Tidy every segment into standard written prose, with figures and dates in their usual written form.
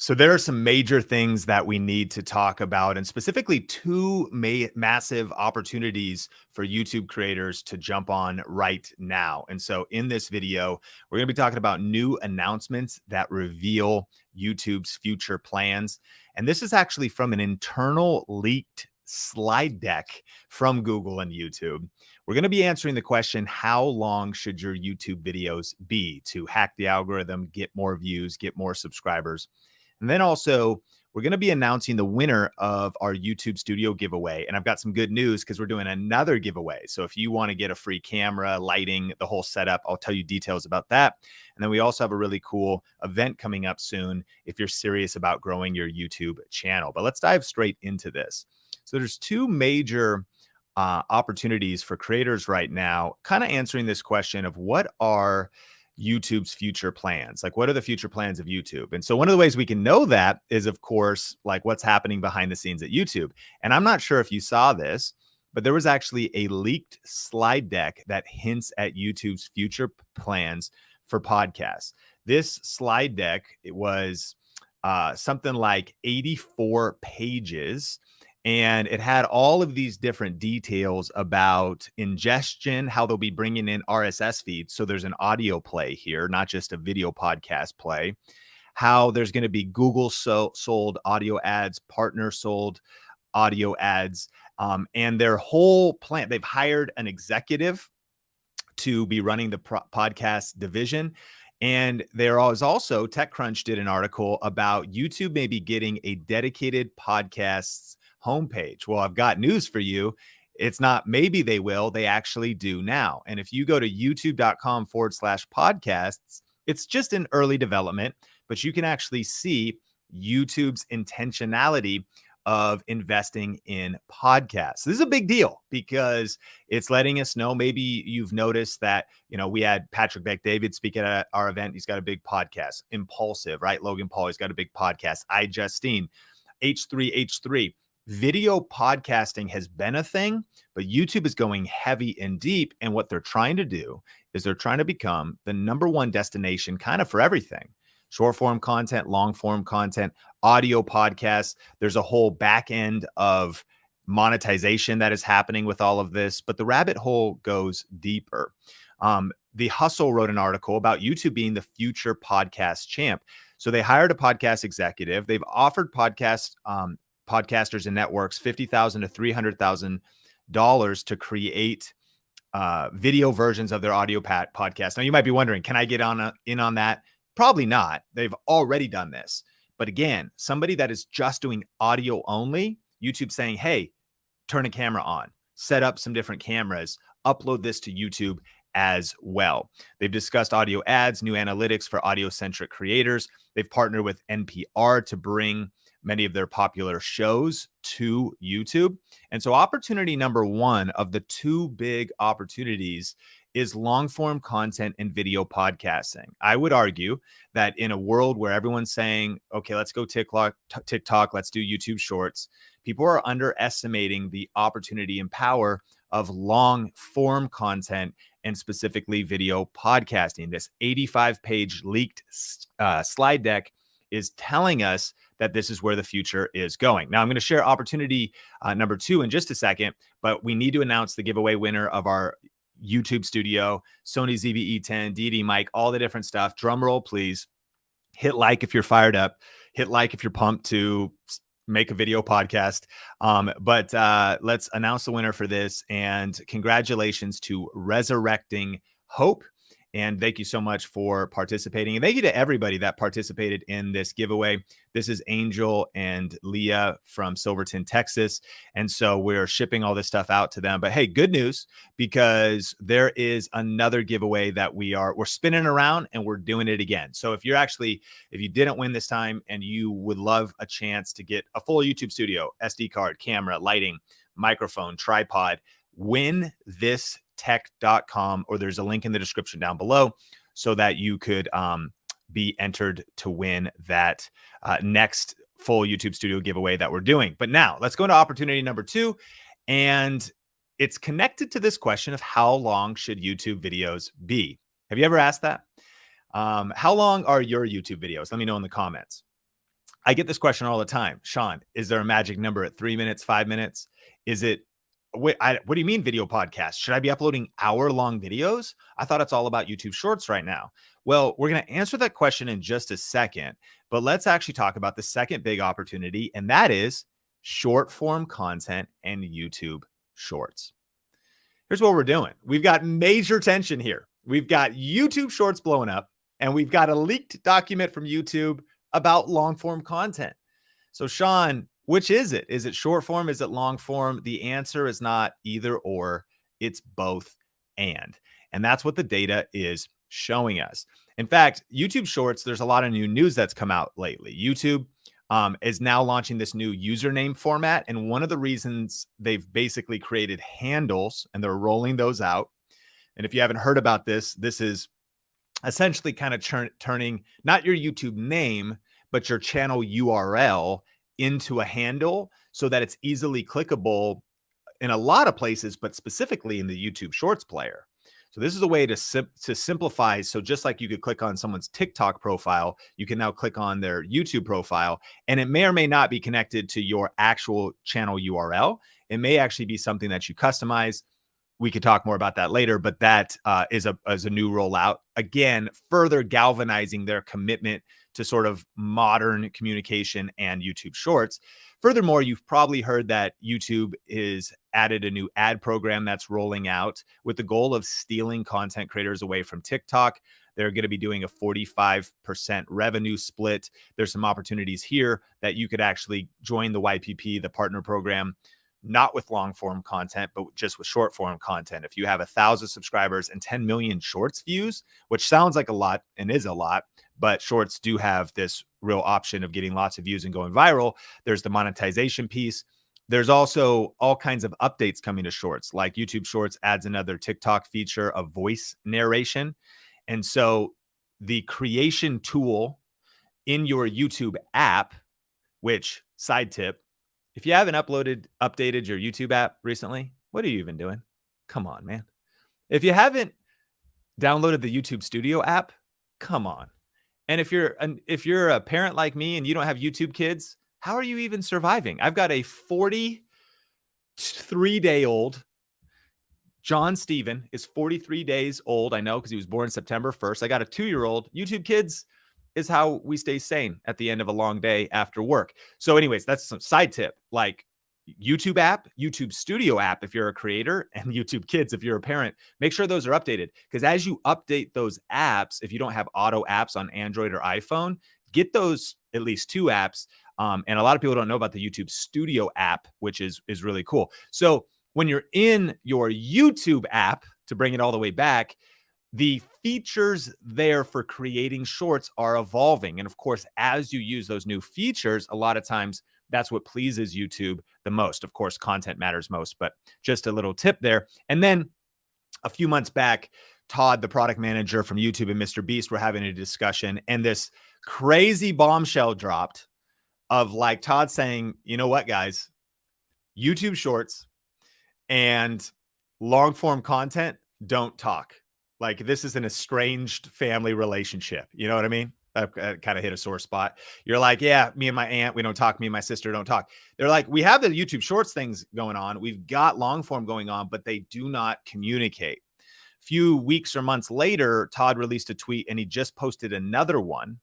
So there are some major things that we need to talk about, and specifically two massive opportunities for YouTube creators to jump on right now. And so in this video, we're going to be talking about new announcements that reveal YouTube's future plans. And this is actually from an internal leaked slide deck from Google and YouTube. We're going to be answering the question, how long should your YouTube videos be to hack the algorithm, get more views, get more subscribers? And then also, we're going to be announcing the winner of our YouTube Studio giveaway. And I've got some good news because we're doing another giveaway. So if you want to get a free camera, lighting, the whole setup, I'll tell you details about that. And then we also have a really cool event coming up soon if you're serious about growing your YouTube channel. But let's dive straight into this. So there's two major opportunities for creators right now, kind of answering this question of what are YouTube's future plans? Like, what are the future plans of YouTube? And so one of the ways we can know that is, of course, like what's happening behind the scenes at YouTube. And I'm not sure if you saw this, but there was actually a leaked slide deck that hints at YouTube's future plans for podcasts. This slide deck, it was something like 84 pages. And it had all of these different details about ingestion, how they'll be bringing in RSS feeds. So there's an audio play here, not just a video podcast play. How there's going to be Google sold audio ads, partner sold audio ads, and their whole plan. They've hired an executive to be running the podcast division. And there was also, TechCrunch did an article about YouTube maybe getting a dedicated podcasts homepage. Well, I've got news for you. It's not maybe they will, they actually do now. And if you go to youtube.com/podcasts, it's just in early development, but you can actually see YouTube's intentionality of investing in podcasts. This is a big deal because it's letting us know, maybe you've noticed that, we had Patrick Bet-David speak at our event. He's got a big podcast. Impulsive, right? Logan Paul, he's got a big podcast. iJustine, H3H3. Video podcasting has been a thing, but YouTube is going heavy and deep. And what they're trying to do is they're trying to become the #1 destination kind of for everything. Short form content, long form content, audio podcasts. There's a whole back end of monetization that is happening with all of this, but the rabbit hole goes deeper. The Hustle wrote an article about YouTube being the future podcast champ. So they hired a podcast executive. They've offered podcasters and networks $50,000 to $300,000 to create video versions of their audio podcast. Now you might be wondering, can I get in on that? Probably not. They've already done this. But again, somebody that is just doing audio only, YouTube saying, hey, turn a camera on, set up some different cameras, upload this to YouTube as well. They've discussed audio ads, new analytics for audio-centric creators. They've partnered with NPR to bring many of their popular shows to YouTube. And so opportunity #1 of the two big opportunities is long form content and video podcasting. I would argue that in a world where everyone's saying, okay, let's go TikTok, let's do YouTube shorts, people are underestimating the opportunity and power of long form content and specifically video podcasting. This 85-page leaked slide deck is telling us that this is where the future is going. Now, I'm going to share opportunity #2 in just a second, but we need to announce the giveaway winner of our YouTube Studio, Sony ZV-E10, DD mic, all the different stuff. Drum roll, please. Hit like if you're fired up. Hit like if you're pumped to make a video podcast. But let's announce the winner for this. And congratulations to Resurrecting Hope. And thank you so much for participating. And thank you to everybody that participated in this giveaway. This is Angel and Leah from Silverton, Texas. And so we're shipping all this stuff out to them. But hey, good news, because there is another giveaway that we're spinning around and we're doing it again. So if you didn't win this time and you would love a chance to get a full YouTube studio, SD card, camera, lighting, microphone, tripod, win this tech.com, or there's a link in the description down below so that you could be entered to win that next full YouTube studio giveaway that we're doing. But now let's go into opportunity #2. And it's connected to this question of how long should YouTube videos be? Have you ever asked that? How long are your YouTube videos? Let me know in the comments. I get this question all the time. Sean, is there a magic number at 3 minutes, 5 minutes? Is it, what do you mean video podcast? Should I be uploading hour-long videos? I thought it's all about YouTube Shorts right now. Well, we're going to answer that question in just a second, but let's actually talk about the second big opportunity, and that is short form content and YouTube Shorts. Here's what we're doing. We've got major tension here. We've got YouTube Shorts blowing up, and we've got a leaked document from YouTube about long form content. So Sean, which is it? Is it short form? Is it long form? The answer is not either or, it's both and. And that's what the data is showing us. In fact, YouTube Shorts, there's a lot of new news that's come out lately. YouTube is now launching this new username format. And one of the reasons they've basically created handles and they're rolling those out. And if you haven't heard about this, this is essentially kind of turning not your YouTube name, but your channel URL into a handle so that it's easily clickable in a lot of places, but specifically in the YouTube Shorts player. So this is a way to simplify. So just like you could click on someone's TikTok profile, you can now click on their YouTube profile, and it may or may not be connected to your actual channel URL. It may actually be something that you customize. We could talk more about that later, but that is a new rollout. Again, further galvanizing their commitment to sort of modern communication and YouTube Shorts. Furthermore, you've probably heard that YouTube is added a new ad program that's rolling out with the goal of stealing content creators away from TikTok. They're going to be doing a 45% revenue split. There's some opportunities here that you could actually join the YPP, the partner program, not with long form content, but just with short form content. If you have 1,000 subscribers and 10 million shorts views, which sounds like a lot and is a lot, but shorts do have this real option of getting lots of views and going viral. There's the monetization piece. There's also all kinds of updates coming to shorts, like YouTube Shorts adds another TikTok feature of voice narration. And so the creation tool in your YouTube app, which, side tip, if you haven't updated your YouTube app recently, what are you even doing? Come on, man. If you haven't downloaded the YouTube Studio app, come on. And if you're a parent like me and you don't have YouTube kids, how are you even surviving? I've got a 43-day-old. John Steven is 43 days old. I know because he was born September 1st. I got a 2-year-old. YouTube kids is how we stay sane at the end of a long day after work. So anyways, that's some side tip, like YouTube app, YouTube Studio app if you're a creator, and YouTube Kids if you're a parent. Make sure those are updated, because as you update those apps, if you don't have auto apps on Android or iPhone, get those at least 2 apps. And a lot of people don't know about the YouTube Studio app, which is really cool. So when you're in your YouTube app, to bring it all the way back, the features there for creating shorts are evolving. And of course, as you use those new features, a lot of times that's what pleases YouTube the most. Of course, content matters most, but just a little tip there. And then a few months back, Todd, the product manager from YouTube, and Mr. Beast were having a discussion, and this crazy bombshell dropped of like Todd saying, you know what, guys, YouTube Shorts and long form content don't talk. Like, this is an estranged family relationship. You know what I mean? That kind of hit a sore spot. You're like, yeah, me and my aunt, we don't talk. Me and my sister don't talk. They're like, we have the YouTube Shorts things going on. We've got long form going on, but they do not communicate. A few weeks or months later, Todd released a tweet, and he just posted another one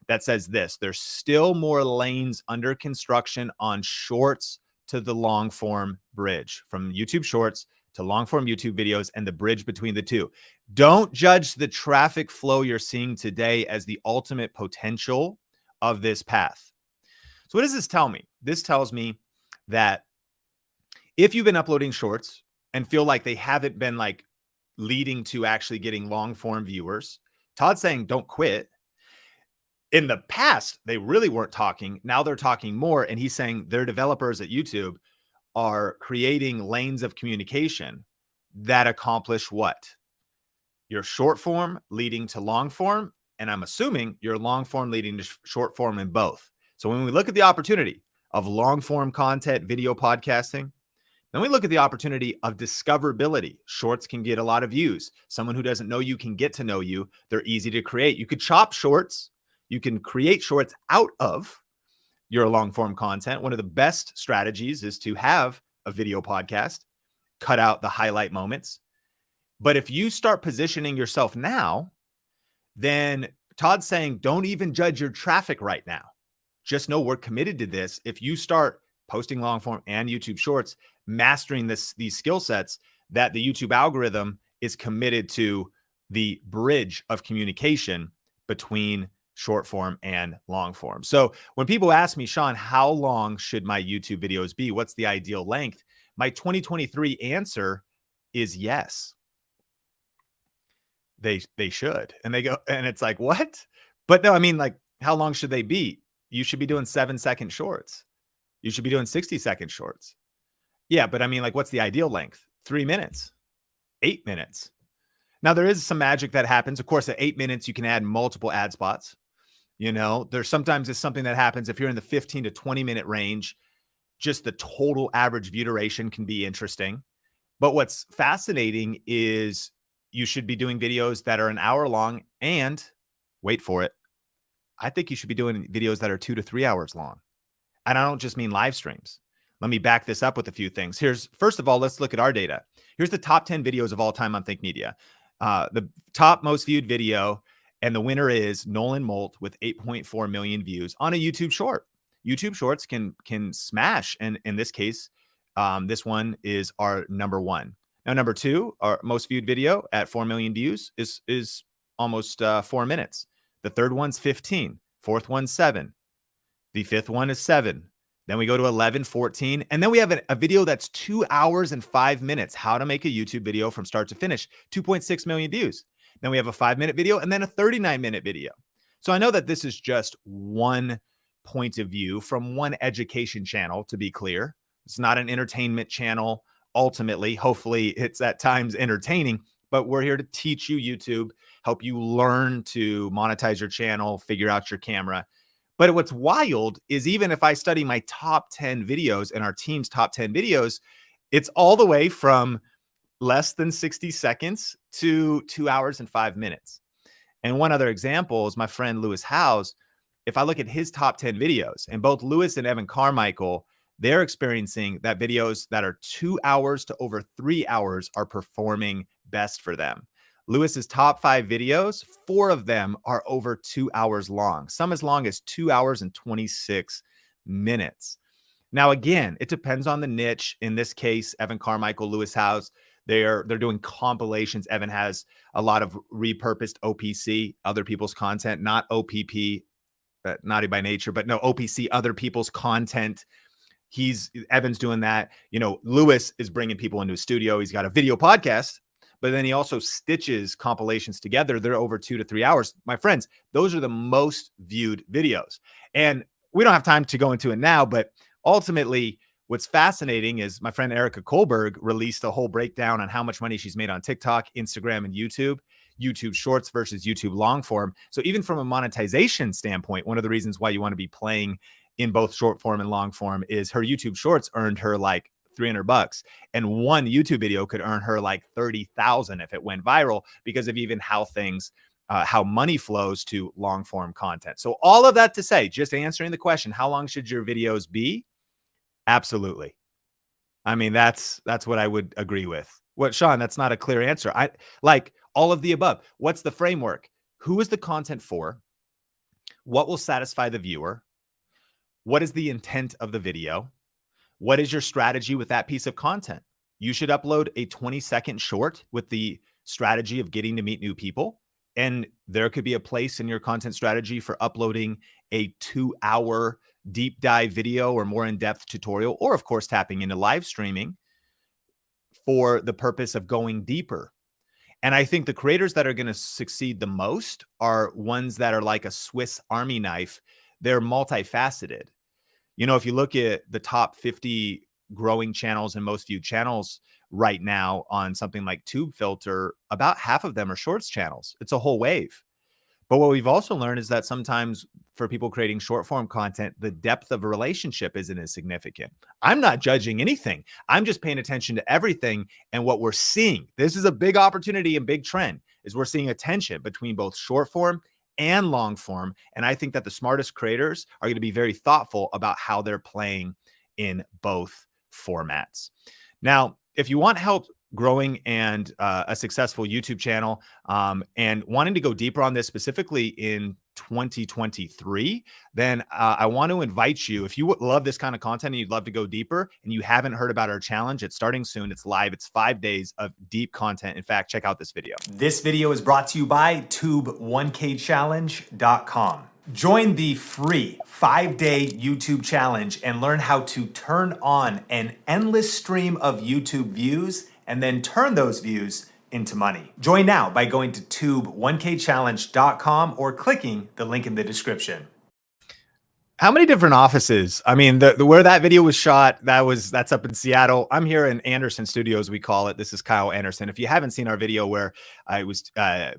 that says this: there's still more lanes under construction on Shorts to the long form bridge, from YouTube Shorts to long form YouTube videos and the bridge between the two. Don't judge the traffic flow you're seeing today as the ultimate potential of this path. So what does this tell me? This tells me that if you've been uploading shorts and feel like they haven't been like leading to actually getting long form viewers, Todd's saying don't quit. In the past, they really weren't talking. Now they're talking more. And he's saying their developers at YouTube are creating lanes of communication that accomplish what? Your short form leading to long form. And I'm assuming your long form leading to short form in both. So when we look at the opportunity of long form content, video podcasting, then we look at the opportunity of discoverability. Shorts can get a lot of views. Someone who doesn't know you can get to know you. They're easy to create. You could chop shorts. You can create shorts out of your long form content, one of the best strategies is to have a video podcast, cut out the highlight moments. But if you start positioning yourself now, then Todd's saying, don't even judge your traffic right now. Just know we're committed to this. If you start posting long form and YouTube shorts, mastering these skill sets, that the YouTube algorithm is committed to the bridge of communication between short form and long form. So when people ask me, Sean, how long should my YouTube videos be? What's the ideal length? My 2023 answer is yes. They should. And they go, and it's like, what? But no, I mean, like, how long should they be? You should be doing 7-second shorts. You should be doing 60-second shorts. Yeah, but I mean, like, what's the ideal length? 3 minutes, 8 minutes. Now, there is some magic that happens. Of course, at 8 minutes, you can add multiple ad spots. You know, there's sometimes it's something that happens if you're in the 15 to 20 minute range, just the total average view duration can be interesting. But what's fascinating is you should be doing videos that are an hour long, and wait for it, I think you should be doing videos that are 2 to 3 hours long. And I don't just mean live streams. Let me back this up with a few things. First of all, let's look at our data. Here's the top 10 videos of all time on Think Media. The top most viewed video, and the winner is Nolan Molt with 8.4 million views on a YouTube short. YouTube shorts can smash. And in this case, this one is our number one. Now, number two, our most viewed video at 4 million views is almost 4 minutes. The third one's 15. Fourth one's 7. The fifth one is 7. Then we go to 11, 14. And then we have a video that's 2 hours and 5 minutes. How to make a YouTube video from start to finish. 2.6 million views. Then we have a 5-minute video and then a 39-minute video. So I know that this is just one point of view from one education channel, to be clear. It's not an entertainment channel. Ultimately, hopefully it's at times entertaining, but we're here to teach you YouTube, help you learn to monetize your channel, figure out your camera. But what's wild is even if I study my top 10 videos and our team's top 10 videos, it's all the way from less than 60 seconds to 2 hours and 5 minutes. And one other example is my friend Lewis Howes. If I look at his top 10 videos, and both Lewis and Evan Carmichael, they're experiencing that videos that are 2 hours to over 3 hours are performing best for them. Lewis's top 5 videos, 4 of them are over 2 hours long, some as long as 2 hours and 26 minutes. Now, again, it depends on the niche. In this case, Evan Carmichael, Lewis Howes, they're doing compilations. Evan has a lot of repurposed OPC, other people's content, not OPP, naughty by nature, but no, OPC, other people's content. Evan's doing that. You know, Lewis is bringing people into a studio. He's got a video podcast, but then he also stitches compilations together. They're over 2 to 3 hours. My friends, those are the most viewed videos. And we don't have time to go into it now, but ultimately what's fascinating is my friend Erica Kohlberg released a whole breakdown on how much money she's made on TikTok, Instagram, and YouTube shorts versus YouTube long form. So even from a monetization standpoint, one of the reasons why you want to be playing in both short form and long form is her YouTube shorts earned her like $300, and one YouTube video could earn her like 30,000 if it went viral, because of even how money flows to long form content. So all of that to say, just answering the question, how long should your videos be? Absolutely. I mean, that's what I would agree with. What, Sean, that's not a clear answer. I like all of the above. What's the framework? Who is the content for? What will satisfy the viewer? What is the intent of the video? What is your strategy with that piece of content? You should upload a 20-second short with the strategy of getting to meet new people. And there could be a place in your content strategy for uploading a 2-hour deep dive video or more in-depth tutorial, or of course, tapping into live streaming for the purpose of going deeper. And I think the creators that are going to succeed the most are ones that are like a Swiss Army knife. They're multifaceted. You know, if you look at the top 50 growing channels and most viewed channels right now on something like Tube Filter, about half of them are shorts channels. It's a whole wave. But what we've also learned is that sometimes for people creating short form content, the depth of a relationship isn't as significant. I'm not judging anything. I'm just paying attention to everything. And what we're seeing, this is a big opportunity and big trend, is we're seeing a tension between both short form and long form. And I think that the smartest creators are going to be very thoughtful about how they're playing in both formats. Now, if you want help growing and a successful YouTube channel and wanting to go deeper on this specifically in 2023, then I want to invite you, if you love this kind of content and you'd love to go deeper and you haven't heard about our challenge, it's starting soon. It's live. It's 5 days of deep content. In fact, check out this video. This video is brought to you by tube1kchallenge.com. Join the free 5-day YouTube challenge and learn how to turn on an endless stream of YouTube views and then turn those views into money. Join now by going to tube1kchallenge.com or clicking the link in the description. How many different offices? I mean, where that video was shot, that's up in Seattle. I'm here in Anderson Studios, we call it. This is Kyle Anderson. If you haven't seen our video where I was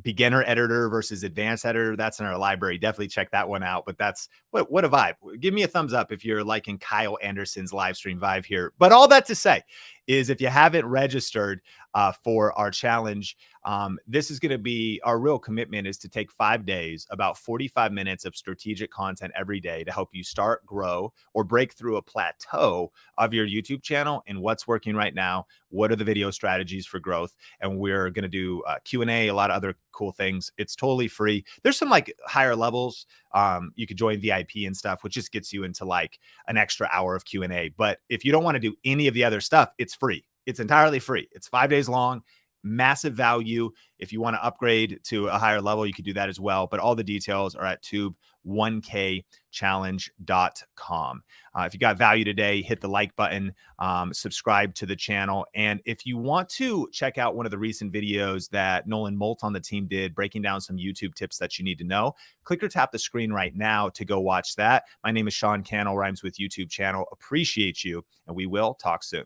beginner editor versus advanced editor, that's in our library. Definitely check that one out. But that's what a vibe. Give me a thumbs up if you're liking Kyle Anderson's live stream vibe here. But all that to say is if you haven't registered for our challenge, this is going to be our real commitment is to take 5 days, about 45 minutes of strategic content every day to help you start, grow, or break through a plateau of your YouTube channel and what's working right now. What are the video strategies for growth? And we're going to do Q&A, a lot of other cool things. It's totally free. There's some like higher levels. You could join VIP and stuff, which just gets you into like an extra hour of Q&A. But if you don't want to do any of the other stuff, it's free. It's entirely free. It's 5 days long. Massive value. If you want to upgrade to a higher level, you could do that as well. But all the details are at tube1kchallenge.com. If you got value today, hit the like button, subscribe to the channel. And if you want to check out one of the recent videos that Nolan Molt on the team did, breaking down some YouTube tips that you need to know, click or tap the screen right now to go watch that. My name is Sean Cannell, Rhymes with YouTube channel. Appreciate you, and we will talk soon.